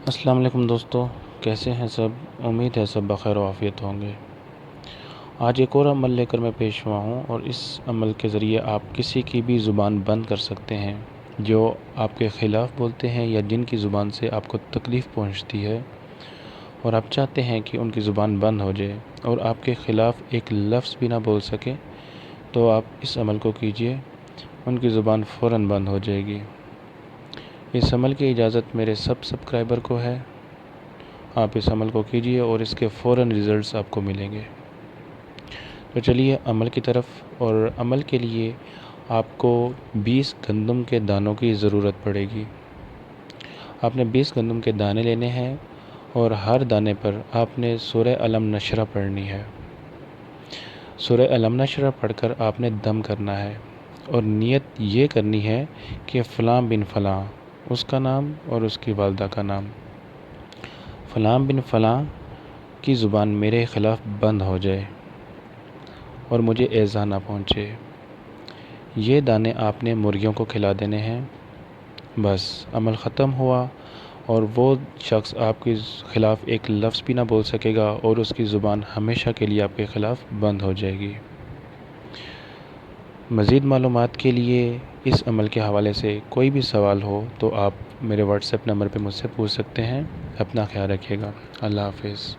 السلام علیکم دوستو، کیسے ہیں سب؟ امید ہے سب بخیر و عافیت ہوں گے۔ آج ایک اور عمل لے کر میں پیش ہوا ہوں، اور اس عمل کے ذریعے آپ کسی کی بھی زبان بند کر سکتے ہیں جو آپ کے خلاف بولتے ہیں یا جن کی زبان سے آپ کو تکلیف پہنچتی ہے، اور آپ چاہتے ہیں کہ ان کی زبان بند ہو جائے اور آپ کے خلاف ایک لفظ بھی نہ بول سکے، تو آپ اس عمل کو کیجئے، ان کی زبان فوراً بند ہو جائے گی۔ اس عمل کی اجازت میرے سب سبسکرائبر کو ہے۔ آپ اس عمل کو کیجئے اور اس کے فوراً ریزلٹس آپ کو ملیں گے۔ تو چلیے عمل کی طرف۔ اور عمل کے لیے آپ کو 20 گندم کے دانوں کی ضرورت پڑے گی۔ آپ نے 20 گندم کے دانے لینے ہیں، اور ہر دانے پر آپ نے سورہ الم نشرہ پڑھنی ہے۔ سورہ الم نشرہ پڑھ کر آپ نے دم کرنا ہے، اور نیت یہ کرنی ہے کہ فلاں بن فلاں، اس کا نام اور اس کی والدہ کا نام، فلاں بن فلاں کی زبان میرے خلاف بند ہو جائے اور مجھے ایذا نہ پہنچے۔ یہ دانے آپ نے مرغیوں کو کھلا دینے ہیں۔ بس عمل ختم ہوا، اور وہ شخص آپ کے خلاف ایک لفظ بھی نہ بول سکے گا، اور اس کی زبان ہمیشہ کے لیے آپ کے خلاف بند ہو جائے گی۔ مزید معلومات کے لیے اس عمل کے حوالے سے کوئی بھی سوال ہو تو آپ میرے واٹس ایپ نمبر پہ مجھ سے پوچھ سکتے ہیں۔ اپنا خیال رکھیے گا۔ اللہ حافظ۔